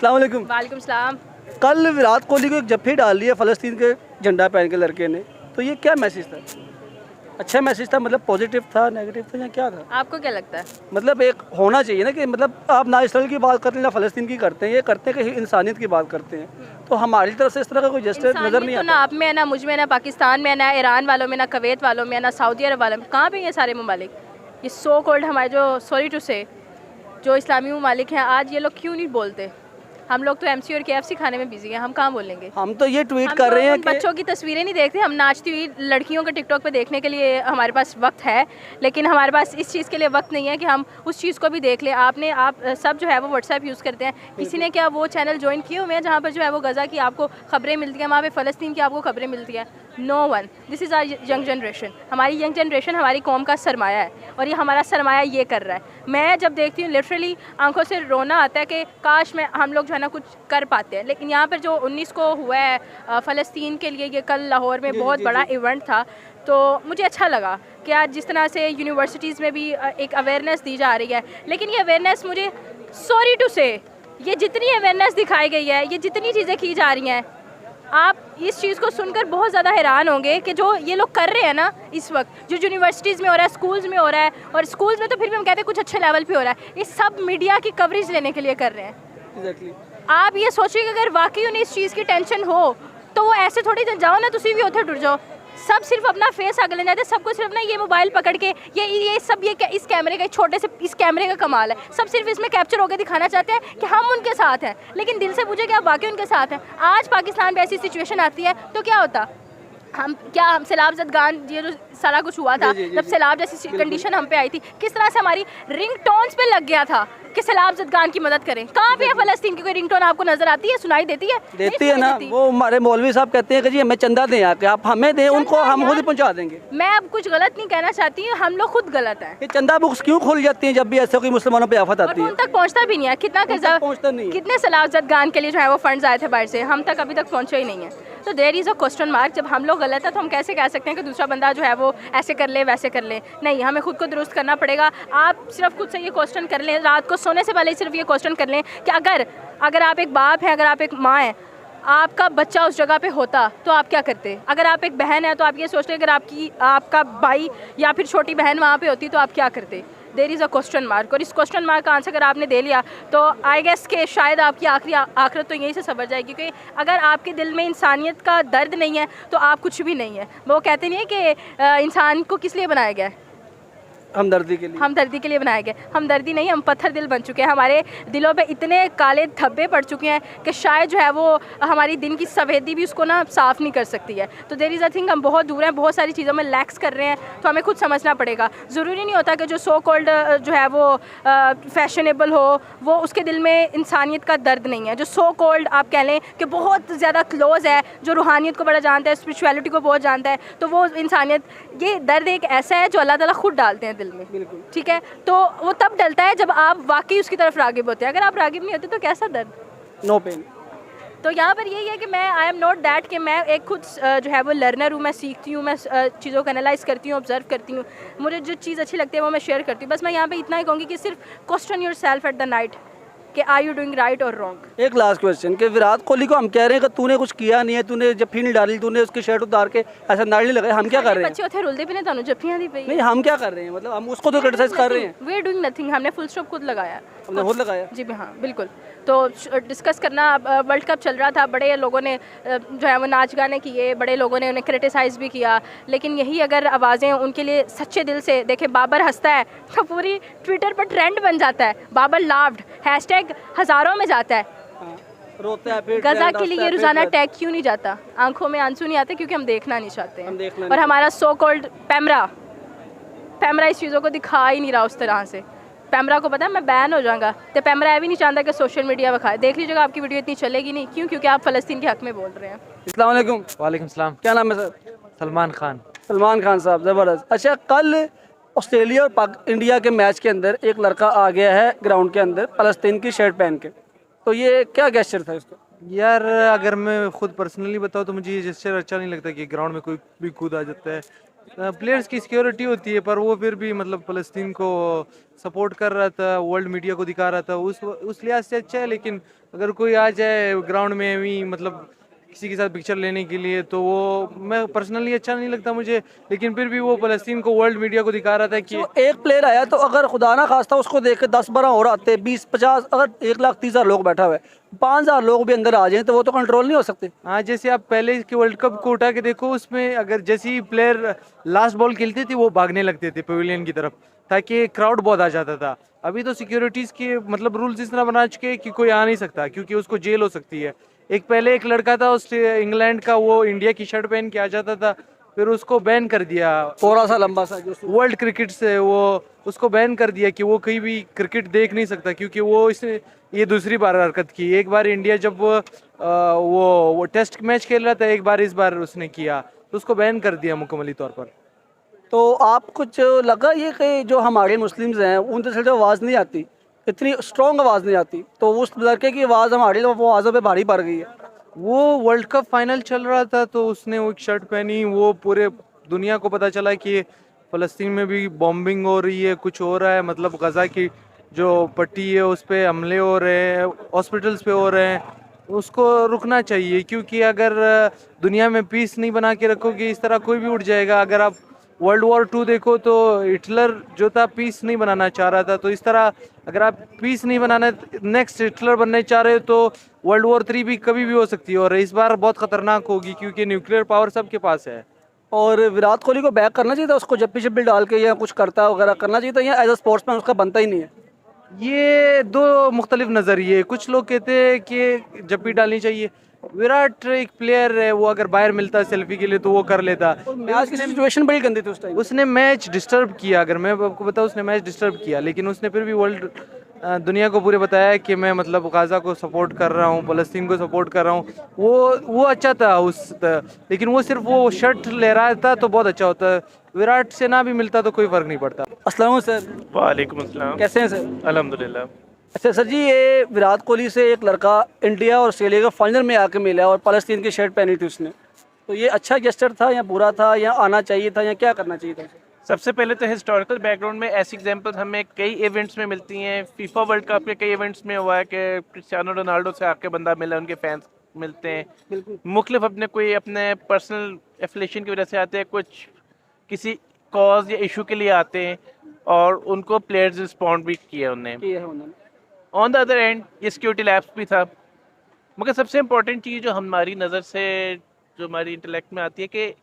अस्सलाम वालेकुम। वालेकुम सलाम। कल विराट कोहली को एक जफ्फी डाल ली है फ़लस्तीन के झंडा पहन के लड़के ने, तो ये क्या मैसेज था? अच्छा मैसेज था, मतलब पॉजिटिव था, नेगेटिव था, या क्या था? आपको क्या लगता है? मतलब एक होना चाहिए ना कि मतलब आप ना इसराइल की बात करते हैं ना फ़लस्तीन की करते हैं, ये करते हैं कि इंसानियत की बात करते हैं, तो हमारी तरफ से इस तरह का कोई जेस्चर नज़र नहीं तो ना आता। आप में है, ना मुझ में, ना पाकिस्तान में, ना ईरान वालों में, ना कुवैत वालों में, ना सऊदी अरब वालों में। कहाँ पे ये सारे ममालिक, ये सो कॉल्ड हमारे जो सॉरी टू से जो इस्लामी ममालिक हैं, आज ये लोग क्यों नहीं बोलते? हम लोग तो एमसी और केएफसी खाने में बिजी हैं, हम कहाँ बोलेंगे? हम तो ये ट्वीट हम कर तो रहे हैं उन कि बच्चों की तस्वीरें नहीं देखते, हम नाचती हुई लड़कियों को टिकटॉक पे देखने के लिए हमारे पास वक्त है, लेकिन हमारे पास इस चीज़ के लिए वक्त नहीं है कि हम उस चीज़ को भी देख लें। आप सब जो है वो व्हाट्सएप यूज़ करते हैं, किसी ने क्या वो चैनल ज्वाइन किए हुए हैं जहाँ पर जो है वो गज़ा की आपको खबरें मिलती हैं, वहाँ पे फ़लस्तीन की आपको खबरें मिलती हैं? No one. This is our young generation. हमारी यंग जनरेशन हमारी कौम का सरमाया है, और ये हमारा सरमाया ये कर रहा है। मैं जब देखती हूँ लिटरली आंखों से रोना आता है कि काश हम लोग जो है ना कुछ कर पाते हैं। लेकिन यहाँ पर जो 19 को हुआ है फ़लस्तीन के लिए, ये कल लाहौर में बहुत बड़ा इवेंट था, तो मुझे अच्छा लगा कि आज जिस तरह से यूनिवर्सिटीज़ में भी एक अवेयरनेस दी जा रही है। लेकिन ये अवेयरनेस, मुझे सॉरी टू से, ये जितनी अवेयरनेस दिखाई गई है, ये जितनी चीज़ें की जा रही हैं, आप इस चीज़ को सुनकर बहुत ज़्यादा हैरान होंगे कि जो ये लोग कर रहे हैं ना इस वक्त, जो यूनिवर्सिटीज़ में हो रहा है, स्कूल्स में हो रहा है, और स्कूल्स में तो फिर भी हम कहते हैं कुछ अच्छे लेवल पे हो रहा है, ये सब मीडिया की कवरेज लेने के लिए कर रहे हैं। Exactly. आप ये सोचिए कि अगर वाकई उन्हें इस चीज़ की टेंशन हो तो वो ऐसे थोड़ी जाओ ना, तुसी भी उधर टुट जाओ। सब सिर्फ अपना फेस आगे ले जाते हैं, सबको सिर्फ ना ये मोबाइल पकड़ के ये सब ये इस कैमरे का, छोटे से इस कैमरे का कमाल है। सब सिर्फ इसमें कैप्चर होकर दिखाना चाहते हैं कि हम उनके साथ हैं, लेकिन दिल से पूछे कि आप वाकई उनके साथ हैं? आज पाकिस्तान में ऐसी सिचुएशन आती है तो क्या होता? हम सैलाब ज़दगान, ये जो सारा कुछ हुआ था, जब सैलाब जैसी कंडीशन हम पे आई थी, किस तरह से हमारी रिंग टोन्स पे लग गया था कि सैलाब ज़दगान की मदद करें। कहाँ पे है फ़लस्तीन की कोई रिंग टोन? आपको नजर आती है, सुनाई देती है? देती है ना। वो हमारे मौलवी साहब कहते हैं कि जी हमें चंदा दें, आके आप हमें दें, उनको हम खुद पहुंचा देंगे। मैं अब कुछ गलत नहीं कहना चाहती हूँ, हम लोग खुद गलत हैं। ये चंदा बुक्स क्यों खुल जाती हैं जब भी ऐसे कोई मुसलमानों पे आफत आती है? उन तक पहुँचता भी नहीं है। कितना पहुंचता नहीं है। कितने सैलाब ज़दगान के लिए जो है वो फंड्स आए थे बाहर से, हम तक अभी तक पहुँचे ही नहीं है। तो there is a question mark. जब हम लोग गलत है तो हम कैसे कह सकते हैं कि दूसरा बंदा जो है वो ऐसे कर ले वैसे कर ले? नहीं, हमें खुद को दुरुस्त करना पड़ेगा। आप सिर्फ खुद से ये क्वेश्चन कर लें, रात को सोने से पहले सिर्फ ये क्वेश्चन कर लें कि अगर आप एक बाप हैं, अगर आप एक माँ हैं, आपका बच्चा उस जगह पे होता तो आप क्या करते? अगर आप एक बहन है तो आप ये सोचते, अगर आपका भाई या फिर छोटी बहन वहाँ पे होती तो आप क्या करते? There is a question mark. और इस क्वेश्चन मार्क का आंसर अगर आपने दे लिया तो आई गेस के शायद आपकी आखिरत तो यहीं से सवर जाएगी, क्योंकि अगर आपके दिल में इंसानियत का दर्द नहीं है तो आप कुछ भी नहीं है। वो कहते नहीं है कि इंसान को किस लिए बनाया गया है? हमदर्दी के लिए। हमदर्दी के लिए बनाए गए। हमदर्दी नहीं, हम पत्थर दिल बन चुके हैं। हमारे दिलों पे इतने काले धब्बे पड़ चुके हैं कि शायद जो है वो हमारी दिन की सफ़ेदी भी उसको ना साफ़ नहीं कर सकती है। तो देयर इज़ अ थिंग, हम बहुत दूर हैं, बहुत सारी चीज़ों में लैक्स कर रहे हैं, तो हमें खुद समझना पड़ेगा। ज़रूरी नहीं होता कि जो सो कॉल्ड जो है वो फैशनेबल हो, वो उसके दिल में इंसानियत का दर्द नहीं है। जो सो कॉल्ड आप कह लें कि बहुत ज़्यादा क्लोज़ है, जो रूहानियत को बड़ा जानता है, स्पिरिचुअलिटी को बहुत जानता है, तो वो इंसानियत, ये दर्द एक ऐसा है जो अल्लाह ताला खुद डालते हैं दिल में। बिल्कुल। ठीक है, तो वो तब डलता है जब आप वाकई उसकी तरफ रागिब होते हैं। अगर आप रागिब नहीं होते तो कैसा दर्द? No pain. तो यहाँ पर यही है कि मैं आई एम नॉट दैट कि मैं एक खुद जो है वो लर्नर हूँ, मैं सीखती हूँ, मैं चीज़ों को एनालाइज करती हूँ, ऑब्जर्व करती हूँ, मुझे जो चीज़ अच्छी लगती है वो मैं शेयर करती हूँ। बस मैं यहाँ पे इतना ही कहूँगी कि सिर्फ question your self at the night कि आर यू डूइंग राइट और रॉन्ग। एक लास्ट क्वेश्चन कि विराट कोहली को हम कह रहे हैं कि तूने कुछ किया नहीं है, तूने जफ्फी नहीं डाली, तूने उसकी शर्ट उतार के ऐसा नाड़ नहीं लगाया, हम क्या कर रहे हैं? बच्चे उथे रुलते भी नहीं, तानू जफ्फियां दी पई। नहीं, हम क्या कर रहे हैं? मतलब हम उसको तो क्रिटिसाइज कर रहे हैं। वी आर डूइंग नथिंग, हमने फुल स्टॉप खुद लगाया। हमने खुद लगाया। जी हाँ, बिल्कुल। तो डिस्कस करना, वर्ल्ड कप चल रहा था, बड़े लोगों ने जो है वो नाच गाने किए, बड़े लोगों ने उन्हें क्रिटिसाइज़ भी किया, लेकिन यही अगर आवाज़ें उनके लिए सच्चे दिल से, देखें बाबर हंसता है तो पूरी ट्विटर पर ट्रेंड बन जाता है, बाबर लाफ्ड, हैशटैग हज़ारों में जाता है। रोता है फिर गजा के लिए रोज़ाना टैग क्यों नहीं जाता? आंखों में आंसू नहीं आते क्योंकि हम देखना नहीं चाहते हैं। और हमारा सो कॉल्ड पैमरा इस चीज़ों को दिखा ही नहीं रहा उस तरह से। पैमरा को पता है मैं बैन हो जाऊंगा, तो पैमरा ये भी नहीं चाहता कि सोशल मीडिया पर खाए। देख लीजिएगा, आपकी वीडियो इतनी चलेगी नहीं। क्यों? क्योंकि आप फ़लस्तीन के हक़ में बोल रहे हैं। अस्सलाम वालेकुम। वालेकुम सलाम। क्या नाम है सर? सलमान खान। सलमान खान साहब, ज़बरदस्त। अच्छा, कल ऑस्ट्रेलिया और इंडिया के मैच के अंदर एक लड़का आ गया है ग्राउंड के अंदर फ़लस्तीन की शर्ट पहन के, तो ये क्या गेस्चर था इसका? यार अगर मैं खुद पर्सनली बताऊँ तो मुझे ये जेस्चर अच्छा नहीं लगता कि ग्राउंड में कोई भी कूद आ जाता है प्लेयर्स की सिक्योरिटी होती है, पर वो फिर भी मतलब फ़लस्तीन को सपोर्ट कर रहा था, वर्ल्ड मीडिया को दिखा रहा था, उस लिहाज से अच्छा है। लेकिन अगर कोई आ जाए ग्राउंड में भी मतलब किसी के साथ पिक्चर लेने के लिए, तो वो मैं पर्सनली अच्छा नहीं लगता मुझे। लेकिन फिर भी वो फ़लस्तीन को वर्ल्ड मीडिया को दिखा रहा था कि तो एक प्लेयर आया, तो अगर खुदा ना खास्ता उसको देख के 10-12 और आते, 20-50, अगर 1,30,000 लोग बैठा हुआ है, 5,000 लोग भी अंदर आ जाएं तो वो तो कंट्रोल नहीं हो सकते। हाँ, जैसे आप पहले के वर्ल्ड कप को उठा के देखो, उसमें अगर जैसे ही प्लेयर लास्ट बॉल खेलते थे वो भागने लगते थे पवेलियन की तरफ, ताकि क्राउड बहुत आ जाता था। अभी तो सिक्योरिटीज के मतलब रूल्स इस तरह बना चुके हैं कि कोई आ नहीं सकता, क्योंकि उसको जेल हो सकती है। एक पहले एक लड़का था उस इंग्लैंड का, वो इंडिया की शर्ट पहन के आ जाता था, फिर उसको बैन कर दिया थोड़ा सा लंबा सा जो वर्ल्ड क्रिकेट से। वो उसको बैन कर दिया कि वो कहीं भी क्रिकेट देख नहीं सकता, क्योंकि वो इसने ये दूसरी बार हरकत की। एक बार इंडिया जब वो टेस्ट मैच खेल रहा था, एक बार इस बार उसने किया, तो उसको बैन कर दिया मुकम्मली तौर पर। तो आप कुछ लगा ये कि जो हमारे मुस्लिम्स हैं उनसे सिर्फ आवाज़ नहीं आती, इतनी स्ट्रॉन्ग आवाज़ नहीं आती, तो उस लड़के की आवाज़ हमारी वो आवाज़ों पे भारी पड़ गई है। वो वर्ल्ड कप फाइनल चल रहा था, तो उसने वो एक शर्ट पहनी, वो पूरे दुनिया को पता चला कि फ़लस्तीन में भी बॉम्बिंग हो रही है, कुछ हो रहा है, मतलब गज़ा की जो पट्टी है उस पर हमले हो रहे हैं, हॉस्पिटल्स पे हो रहे हैं। उसको रुकना चाहिए, क्योंकि अगर दुनिया में पीस नहीं बना के रखोगे, इस तरह कोई भी उठ जाएगा। अगर आप वर्ल्ड वॉर 2 देखो, तो हिटलर जो था पीस नहीं बनाना चाह रहा था, तो इस तरह अगर आप पीस नहीं बनाना, नेक्स्ट हिटलर बनने चाह रहे हो, तो वर्ल्ड वॉर 3 भी कभी भी हो सकती है, और इस बार बहुत खतरनाक होगी, क्योंकि न्यूक्लियर पावर सबके पास है। और विराट कोहली को बैक करना चाहिए था, उसको जप्पी शप्पी डाल के या कुछ करता वगैरह करना चाहिए था, या एज अ स्पोर्ट्समैन उसका बनता ही नहीं है। ये दो मुख्तलिफ नज़रिए। कुछ लोग कहते हैं कि जप्पी डालनी चाहिए। विराट एक प्लेयर है, वो अगर बाहर मिलता सेल्फी के लिए तो वो कर लेता। और मैच की सिचुएशन बड़ी गंदी थी उस टाइम। उसने मैच डिस्टर्ब किया, अगर मैं आपको बताऊं, उसने मैच डिस्टर्ब किया, लेकिन उसने फिर भी दुनिया को पूरे बताया कि मैं मतलब गाज़ा को सपोर्ट कर रहा हूँ, फ़लस्तीन को सपोर्ट कर रहा हूँ। वो अच्छा था लेकिन वो सिर्फ वो शर्ट ले रहा था तो बहुत अच्छा होता। विराट से ना भी मिलता तो कोई फ़र्क नहीं पड़ता। अस्सलाम वालेकुम सर, वालेकुम अस्सलाम। कैसे हैं सर? अल्हम्दुलिल्लाह। अच्छा सर जी, ये विराट कोहली से एक लड़का इंडिया और ऑस्ट्रेलिया का फाइनल में आके मिला और फ़लस्तीन की शर्ट पहनी थी उसने, तो ये अच्छा गेस्टर था या बुरा था, या आना चाहिए था, या क्या करना चाहिए था? सबसे पहले तो हिस्टोरिकल बैकग्राउंड में ऐसी एग्जांपल्स हमें कई इवेंट्स में मिलती हैं। फीफा वर्ल्ड कप के कई इवेंट्स में हुआ है कि क्रिस्टियानो रोनाल्डो से आके बंदा मिला, उनके फैंस मिलते हैं। बिल्कुल। मुख्तलिफ अपने पर्सनल एफिलिएशन की वजह से आते हैं, कुछ किसी कॉज या इशू के लिए आते हैं, और उनको प्लेयर्स रिस्पॉन्ड भी किया उन्हें। ये है उन्होंने। ऑन द अदर एंड ये सिक्योरिटी लैप्स भी था। मगर सबसे इम्पोर्टेंट चीज़ जो हमारी नज़र से, जो हमारी इंटेलेक्ट में आती है, कि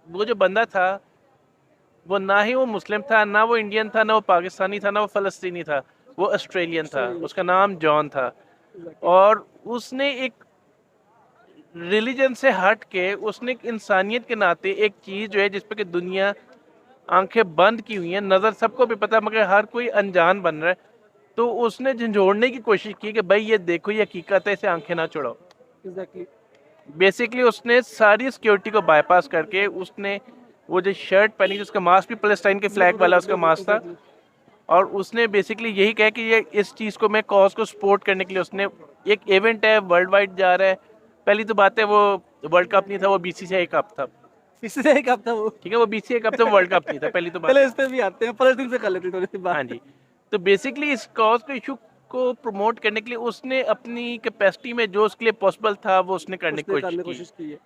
वो जो बंदा था, वो ना ही वो मुस्लिम था, ना वो इंडियन था, ना वो पाकिस्तानी था, ना वो फ़लस्तीनी था, वो ऑस्ट्रेलियन था। उसका नाम जॉन था, और उसने एक रिलीजन से हट के उसने एक इंसानियत के नाते एक चीज़ जो है जिस पे कि दुनिया आंखें बंद की हुई हैं, नज़र सबको भी पता है, मगर हर कोई अनजान बन रहा है, तो उसने झंझोड़ने की कोशिश की कि भाई ये देखो, ये हकीकत है, इसे आंखें ना चुड़ाओ। एग्जैक्टली। बेसिकली उसने सारी सिक्योरिटी को बाईपास करके उसने वो जो शर्ट पहनी, जिसका मास्क भी पैलेस्टाइन के फ्लैग वाला उसका मास्क था, और उसने बेसिकली यही कहा कि ये इस चीज़ को, मैं कॉज को सपोर्ट करने के लिए, उसने एक इवेंट है वर्ल्ड वाइड जा रहा है। पहली तो बात है, वो वर्ल्ड कप नहीं था, वो BCCI कप था। इससे एक हफ्ता वो, ठीक है, वो BCCI कप था, वर्ल्ड कप नहीं था। पहली तो बात। पहले इस पे भी आते हैं, फ़लस्तीन से कर लेते हैं थोड़ी सी बात। हाँ जी। तो बेसिकली इस कॉज के इशू को प्रमोट करने के लिए उसने अपनी कैपेसिटी में जो उसके लिए पॉसिबल था वो उसने करने की उसने करने की कोशिश कोशिश की। की है।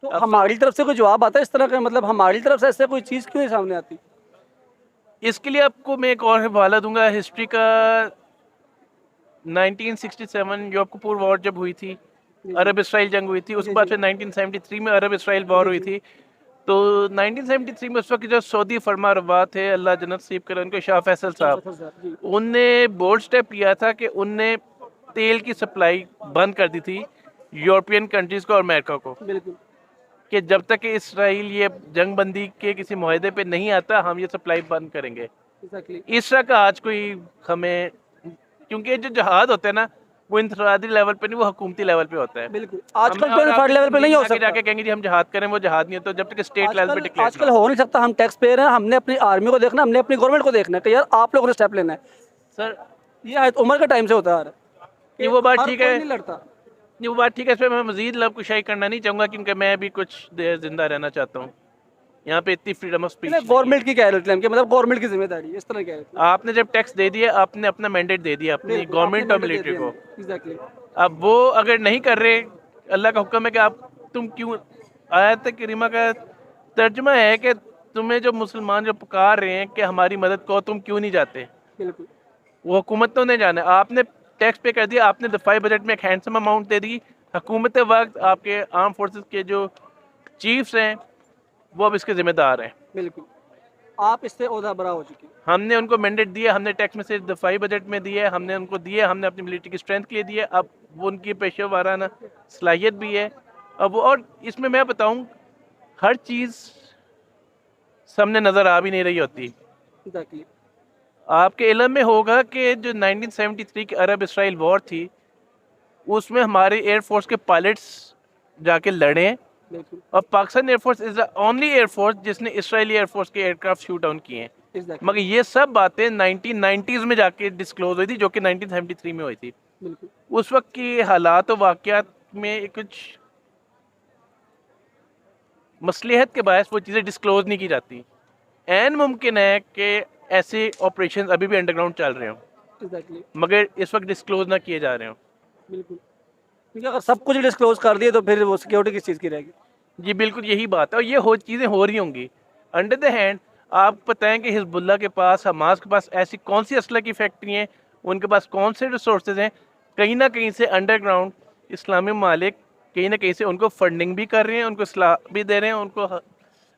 तो हमारी तरफ से कोई जवाब आता है इस तरह का, मतलब हमारी तरफ से ऐसे कोई चीज़ क्यों नहीं सामने आती? इसके लिए आपको मैं एक और हवाला दूंगा हिस्ट्री का। 1967 जो आपको पूर्व वॉर जब हुई थी, अरब इसराइल जंग हुई थी, उसके बाद फिर 1973 में अरब इसराइल वॉर हुई थी। तो 1973 में उस वक्त जो सऊदी फरमा रवा थे, अल्लाह जन्नत नसीब करे उनको, शाह फैसल साहब, उनने बोल्ड स्टेप लिया था कि उनने तेल की सप्लाई बंद कर दी थी यूरोपियन कंट्रीज़ को और अमेरिका को, बिल्कुल। कि जब तक कि इसराइल ये जंग बंदी के किसी मुआहदे पे नहीं आता, हम ये सप्लाई बंद करेंगे। एग्जैक्टली। इस तरह का आज कोई हमें, क्योंकि जो जहाद होते हैं ना, वो इंफरादी लेवल पे नहीं, वो हुकूमती लेवल पे होता है। बिल्कुल। आजकल हम तो और आप थर्ड लेवल पे नहीं हो आगे सकता। जाके कहेंगे जी हम जहाद करें, वो जहाद नहीं होता जब तक स्टेट लेवल पे डिक्लेयर आजकल हो नहीं सकता। हम टैक्स पेयर हैं, हमने अपनी आर्मी को देखना, हमने अपनी गवर्नमेंट को देखना है कि यार आप लोगों ने स्टेप लेना है। सर। ये आयत उम्र के टाइम से होता है। ये वो बात ठीक है, नहीं लड़ता। ये वो बात ठीक है, इस पर मैं मजीद लव कुशाई करना नहीं चाहूँगा, क्योंकि मैं भी कुछ देर जिंदा रहना चाहता हूँ। यहाँ पे इतनी फ्रीडम ऑफ स्पीच। गवर्नमेंट की कह रहे थे कि मतलब गवर्नमेंट की जिम्मेदारी है, इस तरह कह रहे थे। आपने जब टैक्स दे दिया, आपने अपना मैंडेट दे दिया अपनी गवर्नमेंट और मिलिट्री को। एग्जैक्टली। अब वो अगर नहीं कर रहे, अल्लाह का हुक्म है कि आप तुम क्यों, आयत करीमा का तर्जुमा है कि तुम्हें जो मुसलमान जो पुकार रहे हैं कि हमारी मदद करो, तुम क्यों नहीं जाते? बिल्कुल। वो हुकूमत तो नहीं जाना, आपने टैक्स पे कर दिया, आपने दफाई बजट में एक हैंडसम अमाउंट दे दी। हुकूमत वक्त आपके आर्म फोर्सेस के जो चीफ्स हैं वो अब इसके जिम्मेदार हैं। बिल्कुल, आप इससे ओहदा बरा हो चुके हैं। हमने उनको मैंडेट दिया, हमने टैक्स में से दफाई बजट में दिए, हमने उनको दिए, हमने अपनी मिलिट्री की स्ट्रेंथ के लिए दिए। अब वो उनकी पेशे वाराना सलाहियत भी है। अब वो, और इसमें मैं बताऊं, हर चीज़ सामने नज़र आ भी नहीं रही होती। एग्जैक्टली। आपके इल्म में होगा कि जो 1973 की अरब इसराइल वॉर थी, उसमें हमारे एयरफोर्स के पायलट्स जाके लड़े हैं, बिल्कुल। और Pakistan air force is the only air force जिसने इसराइली एयरफोर्स के एयरक्राफ्ट शूट डाउन किए हैं। एग्जैक्टली। मगर ये सब बातें 1990s में जाके डिस्क्लोज हुई थी, जो कि 1973 में हुई थी। बिल्कुल। उस वक्त की हालात और वाक़यात में कुछ मसलहत के बायस वो चीज़ें डिस्क्लोज नहीं की जाती। एन मुमकिन है कि ऐसे ऑपरेशन अभी भी अंडरग्राउंड चल रहे हों, एग्जैक्टली। मगर इस वक्त डिस्क्लोज ना किए जा रहे हों। बिल्कुल, क्योंकि अगर सब कुछ डिस्क्लोज कर दिए तो फिर वो सिक्योरिटी किस चीज़ की रहेगी? जी बिल्कुल यही बात है, और ये चीज़ें हो रही होंगी अंडर द हैंड। आप बताएं कि हिजबुल्लाह के पास, हमास के पास ऐसी कौन सी असला की फैक्ट्री हैं, उनके पास कौन से रिसोर्सेज हैं? कहीं ना कहीं से अंडरग्राउंड इस्लामी मालिक कहीं ना कहीं से उनको फंडिंग भी कर रहे हैं, उनको सलाह भी दे रहे हैं, उनको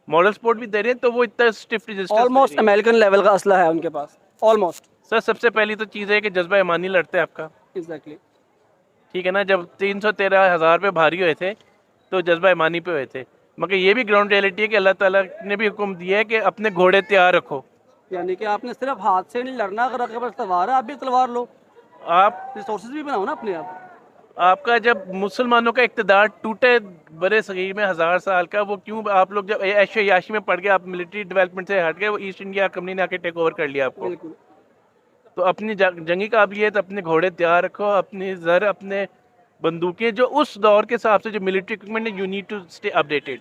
मॉडल सपोर्ट भी दे रहे हैं, तो वो इतना stiff resistance almost American level का असला है उनके पास, ऑलमोस्ट। सर सबसे पहली तो चीज़ है कि जज्बा ईमानी लड़ता है आपका, एग्जैक्टली। ठीक है ना। जब 313,000 पे भारी हुए थे तो जज्बा ईमानी पे हुए थे, मगर ये भी ग्राउंड रियलिटी है कि अल्लाह ताला ने भी हुक्म दिया है कि अपने घोड़े तैयार रखो। यानी कि आपने सिर्फ हाथ से नहीं लड़ना, अगर आपके पास तलवार है आप भी तलवार लो, आप रिसोर्सेज भी बनाओ ना अपने आप। आपका जब मुसलमानों का इक़्तिदार टूटे बड़े सगीर में 1000 साल का, वो क्यों आप लोग जब ऐशो याशी में पड़ गए, आप मिलिट्री डेवलपमेंट से हट गए, वो ईस्ट इंडिया कंपनी ने आके टेक ओवर कर लिया आपको। बिल्कुल। तो अपनी जंगी काबिलियत, अपने घोड़े तैयार रखो, अपनी ज़र, अपने बंदूकें, जो उस दौर के हिसाब से जो मिलिट्री इक्विपमेंट है, you need to stay updated.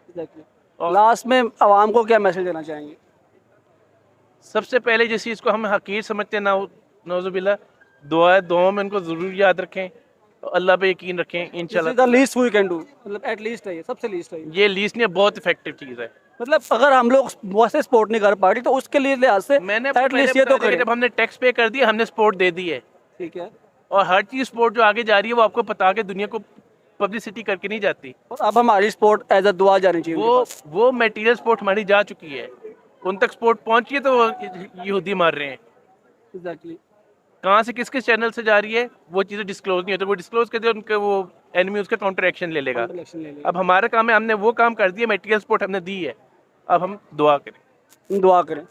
Exactly. Last में आवाम को क्या मैसेज देना चाहेंगे? सबसे पहले जिस चीज़ को हम हकीर समझते हैं, नौजुबिल्ला, दुआ है, दुआओं में उनको ज़रूर याद रखें और अल्लाह पे यकीन रखें, इंशाल्लाह। The least we can do, मतलब एट लीस्ट है, ये सबसे लीस्ट है ये। ये लीस्ट नहीं, बहुत इफेक्टिव चीज़ है। मतलब अगर हम लोग वैसे सपोर्ट नहीं कर पा रही तो उसके लिए लिहाज से मैंने एट लीस्ट ये तो करें। जब हमने टैक्स पे कर दिया, हमने सपोर्ट दे दी है, ठीक है। और हर चीज़ सपोर्ट जो आगे जा रही है वो आपको पता के दुनिया को पब्लिसिटी करके नहीं जाती। और अब हमारी सपोर्ट एज अ दुआ जानी चाहिए उनके पास। वो मटेरियल सपोर्ट हमारी जा चुकी है, उन तक सपोर्ट पहुंची है, तो वो यहूदी मार रहे हैं। एग्जैक्टली। कहाँ से, किस किस चैनल से जा रही है, वो चीज़ें डिस्क्लोज नहीं होती। वो डिस्क्लोज कर दिया, उनके वो एनिमी उसका काउंटर एक्शन ले लेगा। इलेक्शन ले लेंगे। अब हमारा काम है, हमने वो काम कर दिया, मटेरियल सपोर्ट हमने दी है, अब हम दुआ करें। दुआ करें।